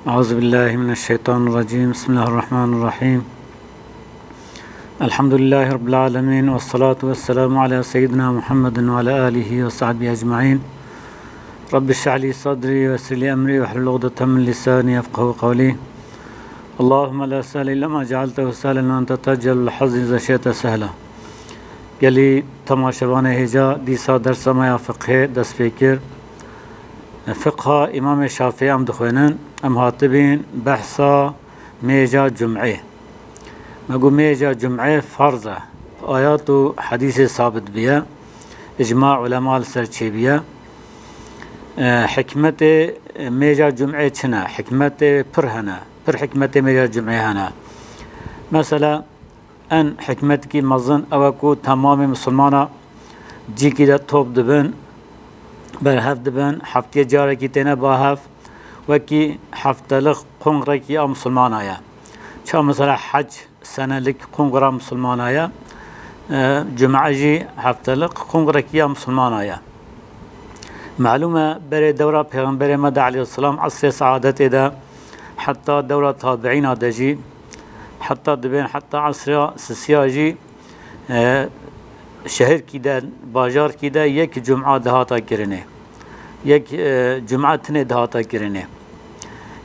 أعوذ بالله من الشيطان الرجيم. بسم الله الرحمن الرحيم. الحمد لله رب العالمين، والصلاة والسلام على سيدنا محمد وعلى آله وصحبه أجمعين. رب اشرح لي صدري ويسر لي أمري واحلل عقدة من لساني يفقهوا قولي. اللهم لا سهل إلا ما جعلته سهلا وأنت تجعل الحزن إذا شئت سهلا. قالي تماشوان هجا ديسا درس ما فقه دس فكر فقه إمام الشافعي أم دخوينن أم هاتبين بحثا ميجا جمعه. مگو ميجا جمعه فرضه آيات و حديث ثابت بيا إجماع علماء السرچه بيا. حكمت ميجا جمعه چنا حكمت پر هنا پر حكمت ميجا جمعه هنا. مثلا ان حكمت کی مزن اوکو تمام مسلمانا جی کی دا توب دبن بر هفت دبن هفته جاره کی تنه با هفت وکی هفتلق قنقره کی مسلمان آیا چه مثلا حج سنه لک قنقره مسلمان آیا جمعه جی هفتلق قنقره کی مسلمان آیا. معلومه بر دوره پیغمبر مد علیه السلام عصر سعادت دا حتی دوره تابعین دجی حتی دبین حتی عصر سیاجی شهر کی دا بازار کی دا یک جمعه دهاتا کرنه یک جمعه تنه دهاتا کرنه.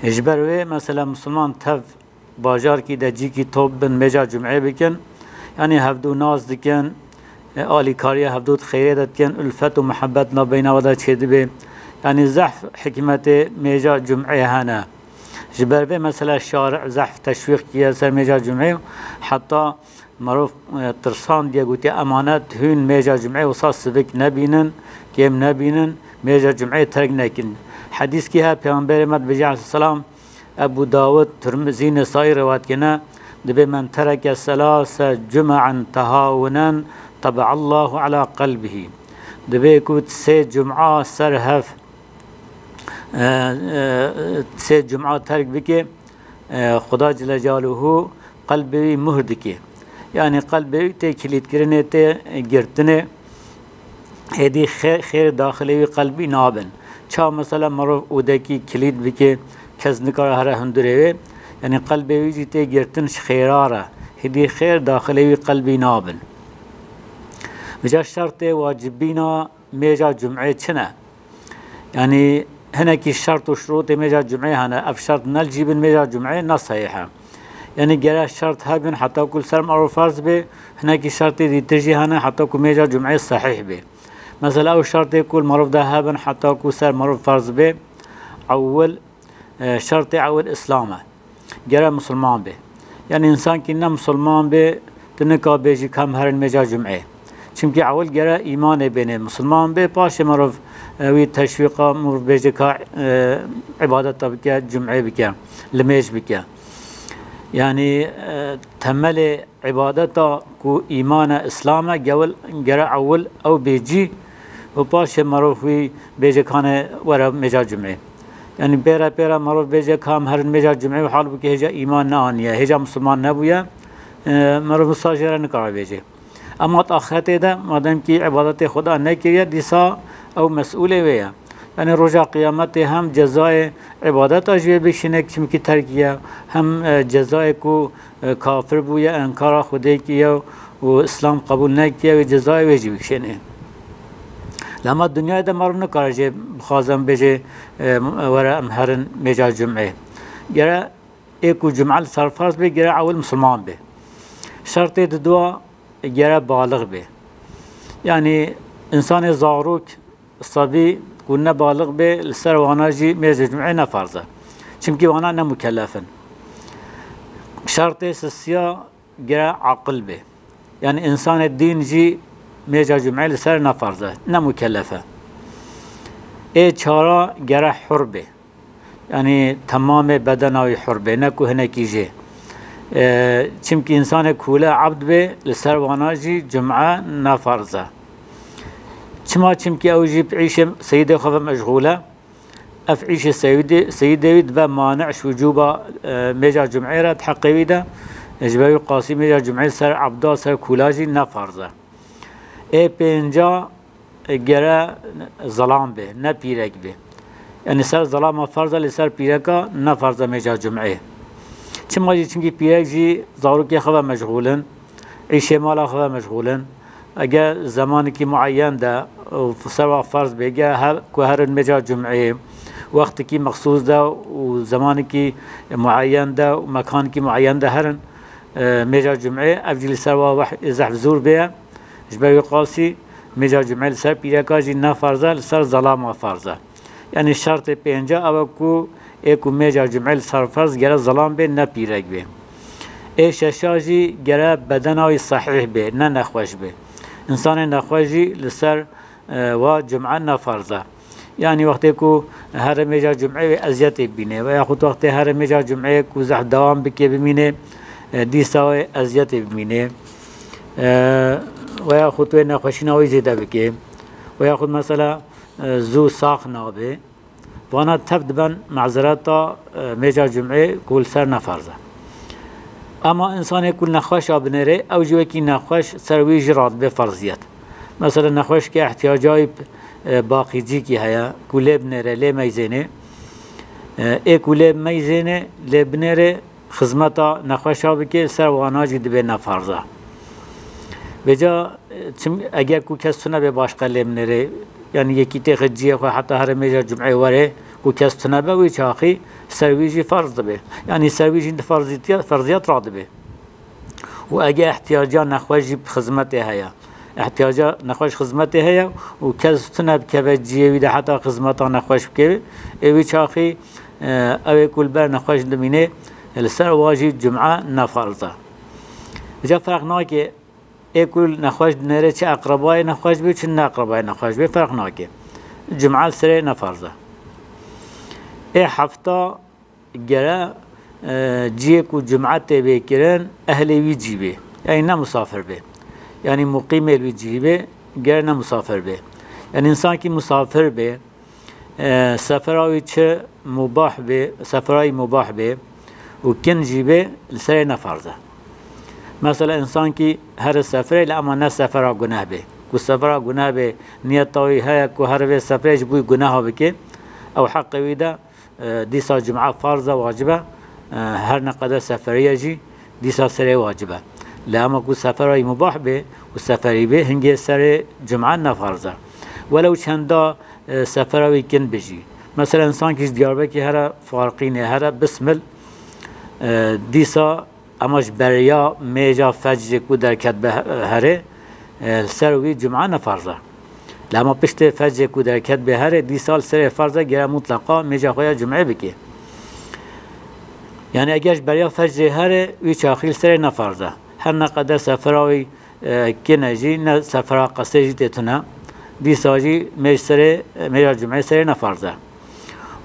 اجبروه مثلا مسلمان تف بازار کی دا جی کی توب بن مجا جمعه بکن یعنی هفدو ناز دکن آلی کاریه هفدو خیره دکن الفت و محبت نبینا ودا چید به یعنی زحف حکمت مجا جمعه هنه. جبربه مثلا شارع زحف تشویق کیا سر مجا جمعه حتی معروف ترسان دیا گوتی امانت هون مجا جمعه وصا سبک نبینن کیم نبینن مجا جمعه ترک نکن. حدیث کی ها پیغمبر مد بجع السلام ابو داود ترمزی نسائی روایت کنا دبه من ترک ثلاث جمعا تهاونا طبع الله على قلبه. دبه کوت سه جمعه سر هف سه جمعه ترک بکه خدا جل جلاله قلبی مهر دکه یعنی قلبی ته کلید کرنه ته گرتنه هدی خیر داخلی قلبی نابن چا مثلا مرو اودکی کلید بکه کس نکار هر هندره یعنی قلبی ته گرتن خیراره هدی خیر داخلی قلبی نابن. بجا شرط واجبینا میجا جمعه چنه يعني هنا كي الشرط وشروط ميجا جمعه هنا اف شرط نلجيب ميجا جمعه نصحيحه يعني جرى الشرط هابن حتى كل سر معروف فرض به هنا كي الشرط دي تجي هنا حتى كل ميجا جمعه صحيح به مثلا او شرط كل معروف ده هابن حتى كل سر معروف فرض به اول شرط اول اسلامه جرى مسلمان به يعني انسان كنا مسلمان به تنكا بيجي كم هر ميجا جمعه چونكي اول جرى ايمان بين مسلمان به باش معروف وی تشویقا مور بیجه که عبادت بکه جمعه بکه لمیش بکه یعنی تمل عبادتا کو ایمان اسلام جول جرا اول او بیجی و پاش معروف وی بیجه کانه ورا مجا جمعه یعنی بیرا معروف بیجه کام هر مجا جمعه و حال بکه هجا ایمان نه آنیه هجا مسلمان نبویه معروف ساجره نکاره بیجه اما آخرت ده مادام کی عبادت خدا نکریه دیسا او مسئوله ویا یعنی رجا قیامت هم جزای عبادت اجوه بشینه چم کی ترکیه هم جزای کو کافر بویا انکار خوده کیه و اسلام قبول نکیه و جزای وجی بشینه. لما دنیا ده مرو نکاره جه بخوازم بجه ورا امهرن مجا جمعه گره ایکو جمعه سرفرز به گره اول مسلمان به شرط دوا گره بالغ به یعنی انسان زاروک صبي كنا بالغ به لسر وانا جي ميجا جمعه نفرزه چمكي وانا نمكلفن. شرط سسيا جرا عقل به يعني انسان الدين جي ميجا جمعه لسر نفرزه نمكلفه. اي چارا جرا حر به يعني تمام بدناوي حر به نكو هنكي جي چمكي انسان كولا عبد به لسر وانا جي جمعه نفرزه چما چمكي اوجي بعيشه سيده خف مشغوله اف عيشه سيده با مانعش وجوبا ميجا جمعه تحقيده اجباري قاسي ميجا جمعه سر عبدا سر كولاجي نفرزه اي بينجا جرا ظلام به نه پیرک به يعني سر ظلام فرضه لسر پیرکا نه فرضه میجا جمعه چه ماجی چونکی پیرک جی زاروکی خواه مشغولن عیشه مالا خواه مشغولن اگر زمانی که معین ده و سر فرض بگه که هر میجا جمعه وقتی که مخصوص ده و زمانی که معین ده و مکان که معین ده هرن میجا جمعه افجل سر و زحف زور بیا جبری قاسی میجا جمعه لسر پیرکا جی نه فرضه لسر ظلام فرضه يعني شرط بينجا او كو ايكو ميجا جمعيل صرفرز جرى ظلام بي نا بيرك بي اي شاشاجي جرى بدناوي صحيح بي نا نخوش بي انسان نخوشي لسر و جمعه نفرزه يعني وقتی كو هر ميجا جمعه ازيات بينه و ياخد وقتی هر ميجا جمعه كو زح دوام بكي بمينه دي ساوي ازيات بمينه و ياخد و نخوشيناوي زيده بكي و ياخد مثلا زو ساق نابه وانا تبدبن معذرتا میجا جمعه کل سر نفرزه اما انسان کل نخوش آبنره او جوه کی نخوش سروی جراد به فرضیت مثلا نخوش که احتیاجای باقی جی کی هیا کل بنره لی میزنه ای کل میزنه لی بنره خدمتا نخوش آب که سر وانا جد به نفرزه بجا اگر کو کس تونه به باشقه لی بنره يعني يكيتي خجيه حتى هر ميجا جمعه وره وكاستنا بوي شاخي سرويجي فرض به يعني سرويجي فرضيات راد به واجا احتياجا نخوجي بخدمته هيا احتياجا نخوش خدمته هيا وكاستنا بكبجيه ودا حتى خدمته نخوش بكي اي شاخي او كل بر نخوش دمينه السر واجي جمعه نفرضه جا فرقنا كي اكل نخوش نره چه اقربای نخوش بی چه نه اقربای نخوش بی فرق ناکه جمعه سره نفرزه ای هفته گره جیه کو جمعه تبه کرن اهلی جی بی یعنی نه مسافر بی یعنی مقیم الوی جی بی گره نه مسافر بی یعنی انسان کی مسافر بی سفرهای چه مباح بی سفرهای مباح بی و کن جی بی سره نفرزه مثلا انسان کی هر سفره لما نه سفره گناه به کو سفره گناه به نیت توی های کو هر به سفره بوی گناه بکه او حق ویدا دیسا جمعه فرض واجبه هر نقدر سفریه جی دیسا سره واجبه لما کو سفره مباح به و سفری به هنگی سر جمعه نفرزه ولو چندا سفره کن بجی مثلا انسان کیش دیاربکر هر فارقینه هر بسمل دیسا اماش بریا میجا فجر کو درکت به هره سروی جمعه نفرزه لما پشت فجر کو درکت به هره دی سال سر فرزه گره مطلقا میجا خویا جمعه بکی یعنی اگرش بریا فجر هره وی چاخیل سر نفرزه هر نقدر سفراوی کنه جی نه سفرا قصر جی تتونه دی ساجی میجا جمعه سر نفرزه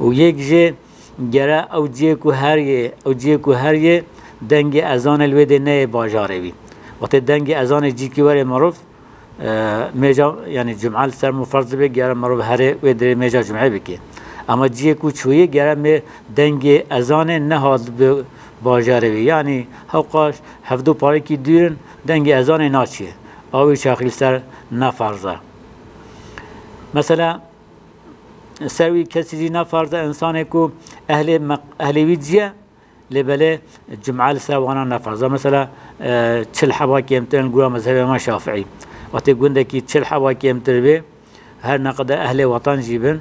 و یک جی گره او جی کو هریه دنگ ازان الوید نه باجاره بی وقتی دنگ ازان جی کی وره معروف میجا یعنی جمعه سر مفرض به گرم معروف هر ود میجا جمعه بکی اما جی کو چویه گرم دنگ ازان نه هاد به باجاره بی یعنی حقاش هفدو پاره کی دیرن دنگ ازان ناچیه آوی شاخیل سر نفرزه مثلا سروی کسی جی نفرزه انسانه کو اهلی جیه لبله جمعه لسوانا نفرزه مثلا چل حوا کمترن گویا مذهب ما شافعی وقتی گونده کی چل حوا کمتر به هر نقدر اهل وطن جیبن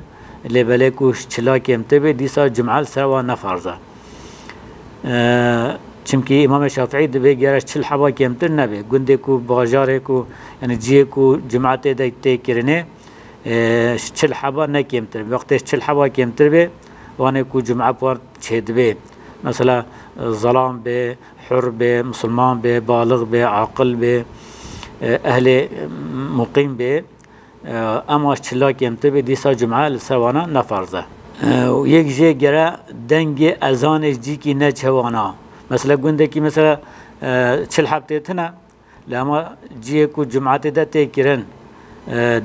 لبله کوش چلا کمتر به دیسا جمعه لسوانا نفرزه چمکی امام شافعی دبی گرش چل حوا کمتر نبه گونده کو باجاره کو یعنی جیه کو جمعه تی کرنه چل حوا نکمتر وقتی چل حوا کمتر به وانه کو جمعه پر چید به مثلا ظلام به حر به مسلمان به بالغ به عاقل به اهل مقیم به اما چلا کمته به دیسا جمعه لسوانا نفرزه و یک جه گره دنگ ازانش جی کی نچوانا مثلا گنده کی مثلا چل حبته تنه لما جیه کو جمعه ده تکرن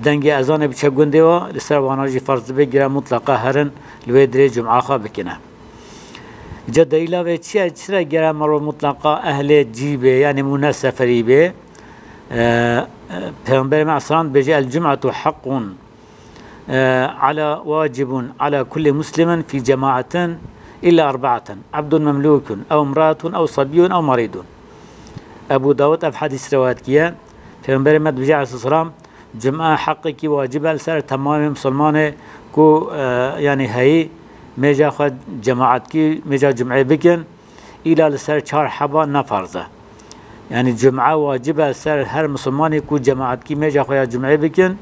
دنگ ازان بچه گنده و لسوانا جی فرض به گره مطلقه هرن لوی دری جمعه خواه بکنه جا دلیلا به چرا گره مرو مطلقا اهل جیبه یعنی مونه سفری به پیغمبر معصران بجه الجمعة حق على واجب على كل مسلم في جماعة إلا 4 عبد مملوك أو امرأة أو صبي أو مريض. أبو داود أف حديث روایت کیه پیغمبر مد بجای علیه السلام جمعه حقی کی واجبه سر تمام مسلمان کو يعني هي میجا خود جماعت کی میجا جمعه بکن إلى لسر 4 حبا نفرزه. يعني جمعه واجبه سر هر مسلمانی کو جماعت کی میجا خود جمعه بکن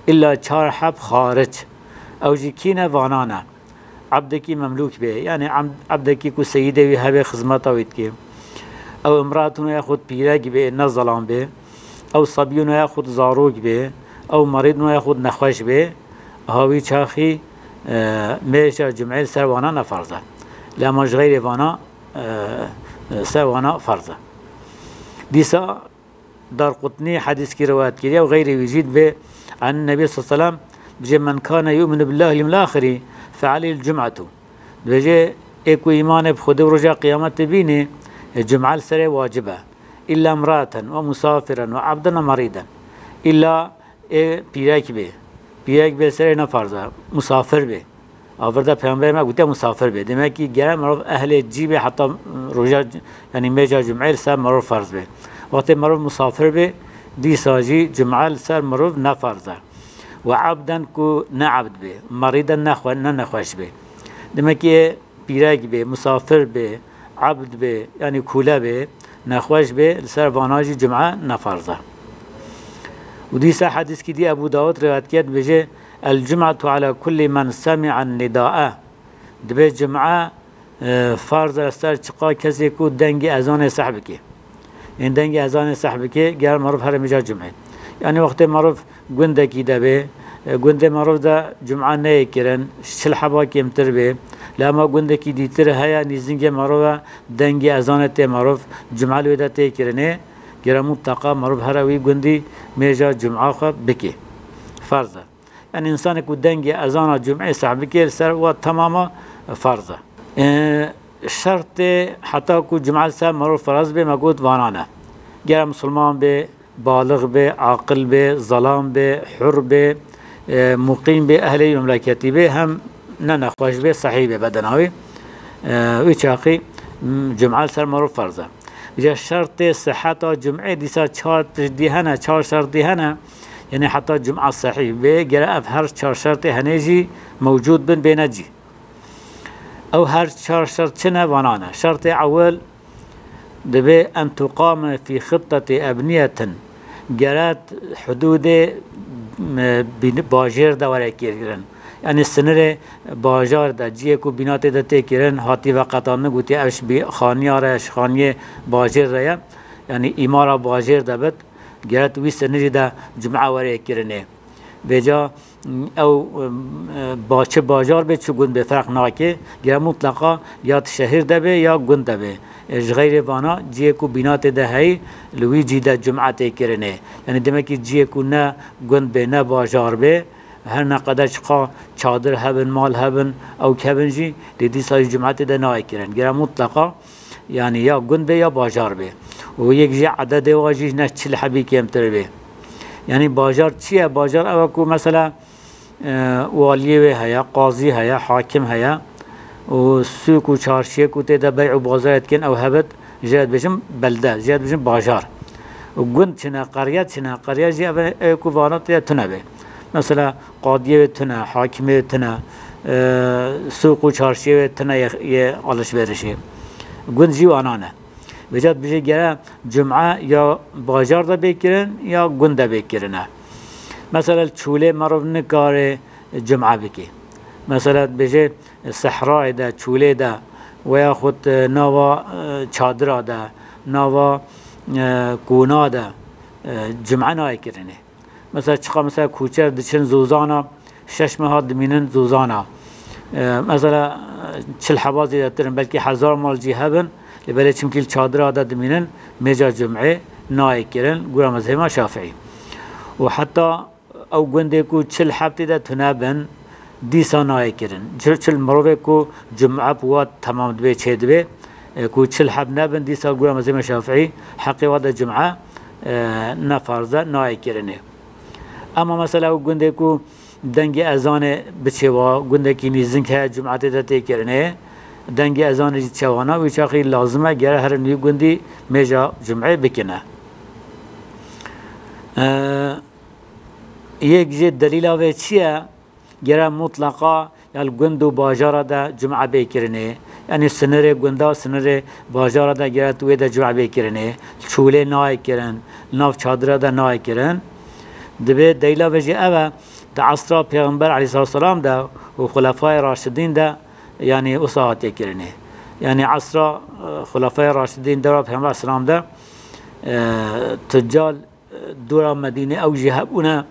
إلا 4 حب خارج أو جي كينا وانانا عبدكي مملوك به يعني عبدكي كو سيده وهبه خدمته ويتكي أو امرأة ياخذ بيراج به نظلام به أو صبي ياخذ زاروج به أو مريض ياخذ نخوش به هاوي شاخي ميشا جمعيل سروانا فرضه لا مش غير وانا سروانا فرضه ديسا دار قطني حديث كي روايات كي وغيره يجيد به عن النبي صلى الله عليه وسلم بجي من كان يؤمن بالله اليوم الآخر فعليه الجمعة بجي ايكو ايمان بخده ورجع قيامت بيني الجمعة السرية واجبة إلا امرأة ومسافرا وعبدا ومريضا إلا بيراك به سرية نفرزه مسافر به آورده پیامبر ما گوته مسافر به demek ki گره مرو اهل جیب حتی رجع يعني میجا جمعه سر مرو فرض به وقتی مرو مسافر به دي ساجي جمعه سر مرو نفرزه وعبدا كو نعبد به مريضا نخوش به demek ki پیراک به مسافر به عبد به يعني کوله به نخوش به سر واناجي جمعه نفرزه ودي سا حديث كي دي ابو داود روایت کرد بجه الجمعة على كل من سمع النداء دبي جمعة فرض استر چقا کسی کو دنگ اذان صاحب کی این دنگ اذان صاحب کی گر معروف هر مجا جمعه يعني وقت معروف گنده کی دبه گنده معروف دا جمعه نه کرن شل حبا کمتر به لما گنده کی دیتر هيا نيزنگ معروف دنگ اذان ته معروف جمعه ودا ته کرنه گر متقا معروف هر وی گندی مجا جمعه خو بکی فرض يعني إنسان كو دنجي أذان الجمعة صاحب كير سر وتماما فرضه شرط حتى كو جمعة سر مرور فرض به مقود وانانا غير مسلمان به بالغ به عاقل به ظلام به حر به مقيم به أهل المملكة به هم نخوش به صحيح به بدناوي ويشاقي جمعة سر مرور فرضه جا شرط صحة جمعة ديسا 4 ديهنا 4 شرط ديهنا يعني حتى جمعة صحيح به جرا هر 4 شرط هنيجي موجود بن بينجي أو هر 4 شرط شنا وانانا شرط أول دبي أن تقام في خطة أبنية جرات حدود باجر دورة كيرن يعني السنة باجار دا جيكو بنات دا تكيرن هاتي وقتان نقولي أش بخانية رش خانية باجر ريا يعني إمارة باجر دا بد جرات ويس نجدا جمعة ورا كيرنه بجا أو باچه باجار به چو گند به فرق ناکه یا مطلقا یا شهر ده به یا گند ده به غیر وانا جیه کو بینات ده هی لوی جیده جمعه کرنه یعنی دمه که جیه کو نه گند به نه باجار به هر نقدر چقا چادر هبن مال هبن او کبن جی دیدی سای جمعه ده نای کرن گرا مطلقا يعني يا گند به یا باجار به و یک جی عدد واجی نه 40 حبی کمتر به يعني باجار چیه باجار او کو مثلا والیه هيا قاضي هيا حاكم هيا وسوق وشارشيه كوتي دا بيع وبازارات كن او هبت جاد بجم بلده جاد بجم باجار وقند شنا قريه جي اكو فانات تنبه مثلا قاضي تنا حاكم تنا سوق وشارشيه تنا علش برشه قند جي وانانه بجد بيجي جرا جمعه يا باجار دا بكرن يا قند دا بكرنه مثلا چوله مرو نکاره جمعه بکی مثلا بجه صحرا ده چوله ده و یا خود نوا چادر ده نوا کونا ده جمعه نای کرنه مثلا چقا مثلا کوچر دچن زوزانا 6 ماه دمینن زوزانا مثلا 40 حبازی دارن بلکه 1000 مال جهبن لبله چمکیل چادر ده دمینن مجا جمعه نای کرن گورا مذهب شافعی و حتی او گنده کو 40 حبتی ده تنابن دیسا نای کرن 40 مروه کو جمعه بوات تمام دبه چه دبه کو 40 حب نابن دیسا گویا مذهب شافعی حقی واد جمعه نفرزه نای کرنه اما مثلا او گنده کو دنگ ازان بچوا گنده کی نیزن که جمعه ده تکرنه دنگ ازان جی چوانا و چاقی لازمه گره هر نیو گندی میجا جمعه بکنه یک جه دلیل آوه چیه گره مطلقا یال گند و باجاره ده جمعه بکرنه یعنی سنره گنده سنره باجاره ده گره توی ده جمعه بکرنه چوله نای کرن ناف چادره ده نای کرن دبه دلیل آوه جه اوه ده عصر پیغمبر علیه السلام ده و خلفای راشدین ده يعني أصاعت يكرنه يعني عصر خلفاء الراشدين دورة پیغمبر السلام ده تجال دورة مدينة أو جهبونا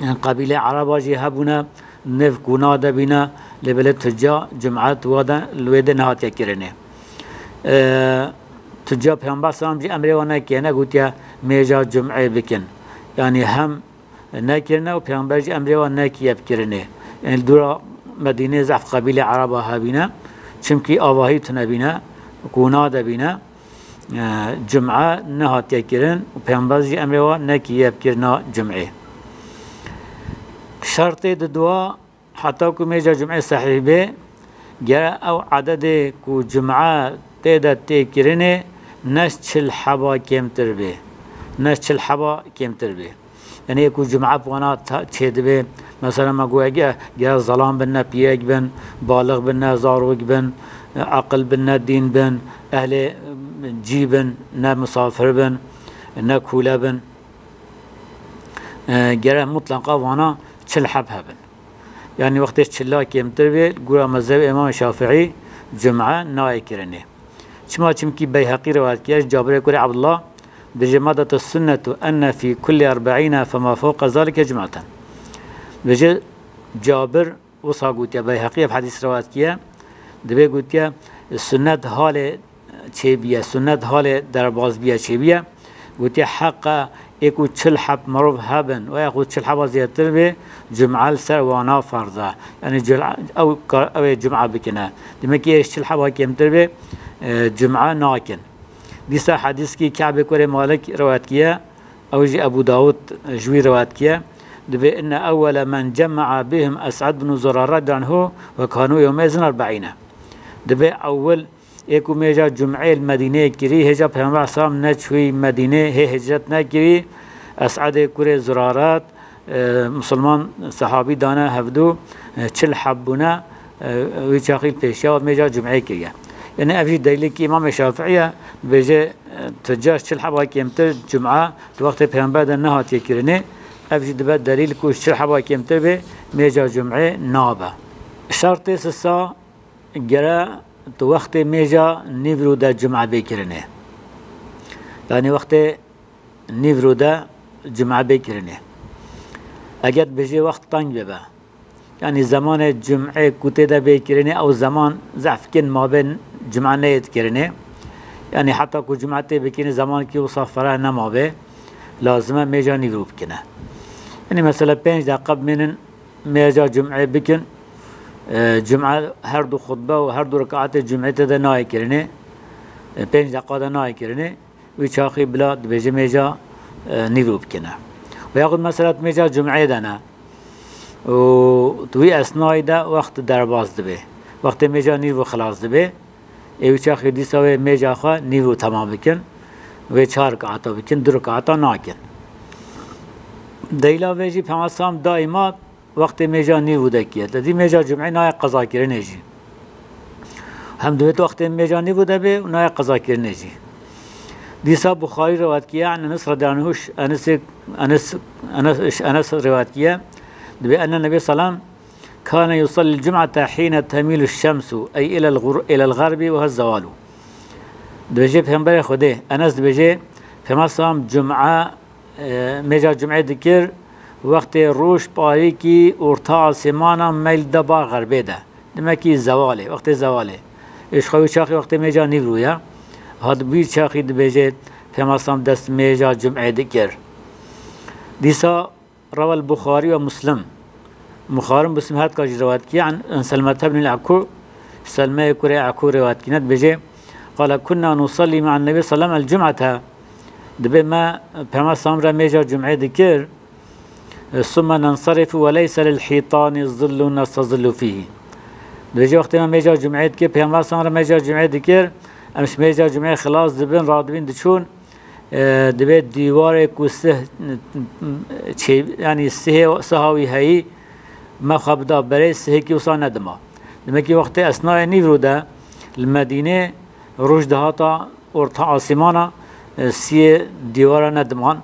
يعني قبيلة عربة جهبونا نف كونا ده بنا لبلد تجا جمعات وادا الويد نهات يكرنه تجا پیغمبر السلام جي أمره وانا كينا قلت يا ميجا جمعة بكن يعني هم نكرنه و پیغمبر جي أمره وانا كي يبكرنه يعني دورة مدينة زعف قبيلة عربة هابينا چمكي آواهي تنبينا كونا دبينا جمعة نهات يكرن و پیغمبر جي أمره نكي يبكرنا جمعة شرط دوا حتى كو ميجا جمعة صحيح به جرى أو عدد كو جمعة تيدا تكرنه نشل حبا كمتر به نشل حبا كمتر به يعني كو جمعة بوانا تشيد به مثلا ما قوي جا ظلام بنا بيك بن بالغ بنا زاروك بن عقل بنا دين بن أهل جيبن نا مسافر بن نا كولا بن جرى مطلقا وانا تشل حبها بن يعني وقتش تشلا كيمتر بي قولا مذهب امام الشافعي جمعة ناي كرنه شما چمكي بيهقي روایت كياش جابر كوري عبد الله بجمادة السنة أن في كل 40 فما فوق ذلك جمعة بجي جابر وصا قوتيا بيهقية في حديث روات كيا دبي قوتيا السنة حال چيبيا سنة حال درباز بيا چيبيا قوتيا حقا ايكو چل حب مروف هبن وياخو چل حب زيادتر بي جمعة السر وانا فرضا يعني او جمعة بكنا دمكي ايش چل حب كيمتر بي جمعة ناكن ديسا حديث كي كعب كوري مالك روات كيا او جي ابو داود جوي روات كيا دبي إن أول من جمع بهم أسعد بن زرارة عنه وكانوا يومئذ 40 دبي أول إيكو ميجا جمعة المدينة كري هجا بهم عصام نجوي مدينة هي هجرتنا كري أسعد كوري زرارات مسلمان صحابي دانا هفدو چل حبونا ويشاقي البيشا وميجا جمعة كريا يعني أفجي دليل إمام الشافعية بيجي تجاش چل حبا كيمتر جمعة الوقت بهم بعد النهار تكرني أفجد بد دليل كوش شرح باكيم تبي ميجا جمعة نابا شرط سسا جرا تو وقت ميجا نيفرو دا جمعة بكرنه يعني وقت نيفرو دا جمعة بكرنه أجد بيجي وقت طنج ببا يعني زمان جمعة كوتي دا بكرنه أو زمان زعفكن ما بين جمعة نيت كرنه يعني حتى كو جمعة بكرنه زمان كي وصفرها نما به لازمه ميجا نيفرو بكنه يعني مثلا 5 دقيقة من ميجا جمعة بكن جمعة هر دو خطبة و هر دو ركعات جمعة دا ناي كرنه 5 دقيقة دا ناي كرنه ويشاقي بلاد بيجي ميجا نيرو بكنه وياخد مثلا ميجا جمعة دانا و توي أثناء دا وقت درباز دبه وقت ميجا نيرو خلاص دبه ويشاقي دي سوى ميجا خوا نيرو تمام بكن و 4 ركعات بكن 2 ركعات ناكن ديلا ويجي فماسام دائما وقت ميجا نيرو دكيه دي ميجا جمعه ناي قضا كرنجي هم دوت وقت ميجا نيرو دبه ناي قضا كرنجي دي صاحب بخاري روایت كيا عن انس رضي الله عنه انس روایت كيا بان النبي صلى الله عليه وسلم كان يصلي الجمعه حين تميل الشمس اي الى الغرب وهو الزوال دبجي پیغمبر خدا انس دبجي فماسام جمعه ميجا جمعة ذكر وقت روش باري كي ارتاع سمانا ميل دبا غربي ده دمكي زواله وقت زواله ايش خوي شاخي وقت ميجا نيرويا هاد بير شاخي دبيجت فما صام دست ميجا جمعة ذكر ديسا روى البخاري ومسلم مخارم باسم هاد كاج روات كي عن سلمة بن العكو سلمة كوري عكو روات كي بيجي قال كنا نصلي مع النبي صلى الله عليه وسلم الجمعة دبي ما فما صام ميجا جمعة ذكر ثم ننصرف وليس للحيطان الظل نستظل فيه. بيجي وقت ما ميجا جمعة كي بيامبر صار ميجا جمعة ذكر امش ميجا جمعة خلاص دبن رادبين دشون دبيت ديوارك وسه يعني سهاوي هاي ما خبدا بري سهكي وصان ندما لمكي وقت اثناء نيفرودا المدينه روج دهاتا ورتا عاصمانا سي ديوارا ندمان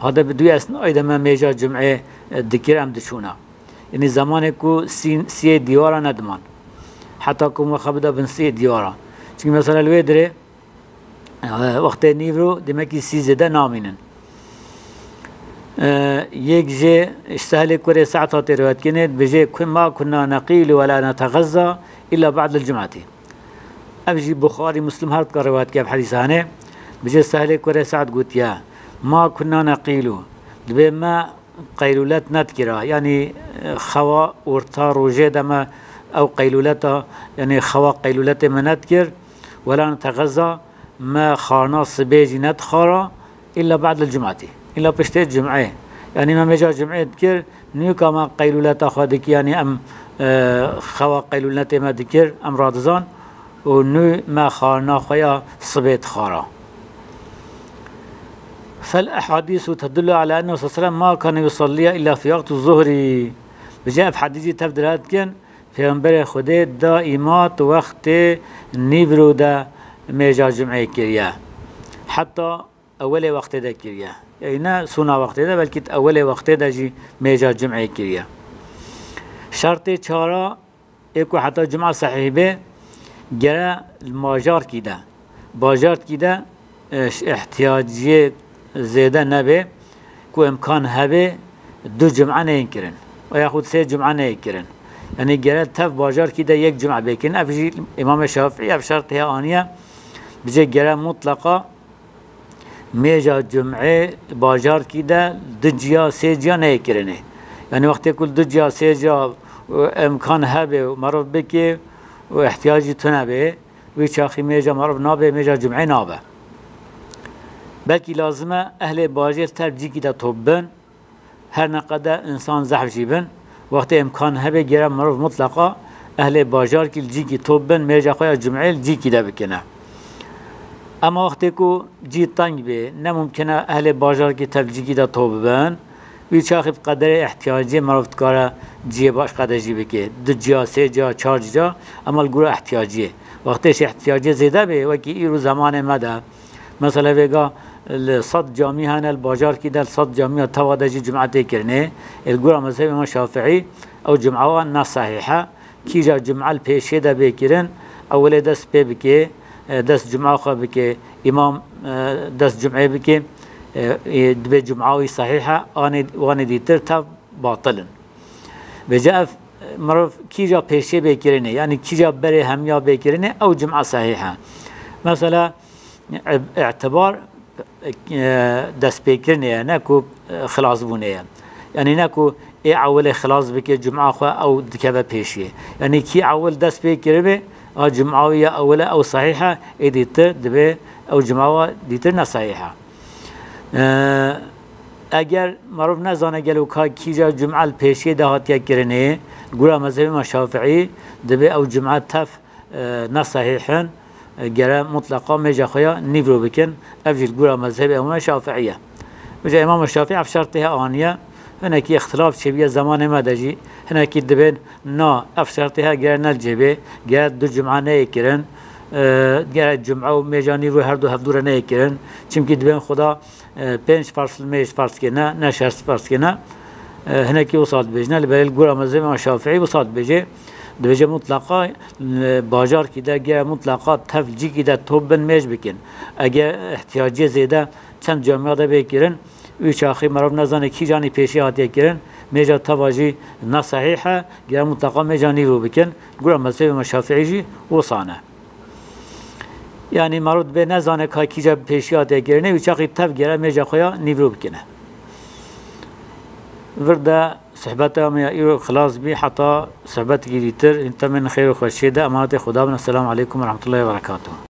هذا بدوي اثناء اذا ما ميجا جمعه ذكر ام دشونا يعني زمانه كو سي ديوارا ندمان حتى كو ما خبدا بن سي ديوارا چون مثلا الويدري وقت نيفرو دمكي سي زده نامينن يك جي اشتهل كوري ساعة روايات كانت بجي ما كنا نقيل ولا نتغذى إلا بعد الجمعة أبجي بخاري مسلم هارد روايات كيف حديثانه بجي استهل كوري ساعة قلت يا ما كنا نقيل دبي ما قيلولات نذكرة يعني خوا ورتا روجي دما أو قيلولات يعني خوا قيلولات ما نذكر ولا نتغذى ما خارنا صبيجي ندخرا إلا بعد الجمعة إلا بشتي الجمعة يعني ما مجا جمعة ذكر نيو كما قيلولات أخوادك يعني أم خوا قيلولات ما ذكر أم رادزان ونو ما خارنا خويا صبيت خارا. فالأحاديث تدل على أنه صلى الله عليه وسلم ما كان يصلي إلا في وقت الظهر. بجاء في حديث تبدلات كان في أنبر خده دائمات وقت نيفرو دا ميجا جمعة كريا حتى أول وقت دا كريا يعني سونا وقت دا بلكي أول وقت دا جي ميجا جمعة كريا. شرط چارا ايكو حتى جمعة صحيح به جرى الماجار كده باجار كده احتياجي زيادة نبي كو امكان هبه دو جمعة نينكرن وياخد سي جمعة نينكرن يعني جرى تف باجار كده يك جمعة بيكن افجي امام الشافعي اف شرطها آنية بجي جرى مطلقة ميجا جمعة باجار كده دجيا سيجيا نينكرنه يعني وقت يقول دجيا سيجيا امكان هبه ومعروف بكي واحتياجي تنبه ويشاخي ميجا معروف نابه ميجا جمعة نابه بلكي لازمه اهل باجر ترجي كده طبن هر نقدر انسان زحف جيبن وقت امكان هبه جرى معروف مطلقه اهل باجر كي الجي طبن ميجا خويا جمعه الجي كده بكنه اما وقت كو جي طنج به نممكن اهل باجر كي ترجي كده طبن ويشاخي بقدر احتياجي معروف تكاره جي باش قدر جيبه كي دجا سيجا چارجا اما الجرا احتياجي وقتش احتياجي زياده به وكي ايرو زمان مدى مثلا بيجا الصد جامع هنا الباجار كده الصد جامع توادجي جمعة كرنه الجرا مذهب الإمام الشافعي أو جمعة ناس صحيحة كي جا جمعة البيشة ده بكرن أول دس بكي دس جمعة خا بكي إمام دس جمعة بكي دبي جمعة صحيحة أنا ديتر تاب باطلا بجاء مرف كي جا بيشة بكرنه يعني كي جا بري هميا بكرنه أو جمعة صحيحة مثلا اعتبار دست بکرنه نکو خلاص بونه يعني نكو اي اول خلاص بك جمعه خو او دكبه پیشيه يعني كي اول دست بكربه جمعه يا اول او صحيحه اديتر دبه او جمعه ديتر نه صحيحه اگر معروف نزانه گلو کی جا جمعه پیشيه دهات کرنه گورا مذهب شافعي دبه او جمعه تف نه صحيحن جرى مطلقا ميجا خويا نيفرو بكن افجل جورا مذهب امام الشافعيه وجا امام الشافعي في شرطها آنية هناك اختلاف شبيه زمان ما دجي هناك دبن نا اف شرطها جرى نلجبه جرى دو جمعه نيكرن جرى جمعه وميجا نيفرو هر دو هفدور نيكرن چمكي دبن خدا بنش فرص ميج فرص كنا نشرس فرص كنا هناك وصل بجنا لبل جورا مذهب امام الشافعي وصل بجي دوجه مطلقا باجار كده جا مطلقا تفجي كده توبن ميج بكن اگه احتياجي زياده چند جامعه ده بكرن üç ahi marab nazane ki cani peşi hatiye kiren meja tavaji na sahiha gel mutlaka mecani bu biken gura mezhebi Şafiici o sana yani marud be nazane ka ki cani peşi hatiye kirene üç ahi tav gel meja khoya nivru bikene ورده صحبته ما يرو خلاص بي حتى صحبتك يديتر انت من خير وخشيده امانه خدا السلام عليكم ورحمه الله وبركاته.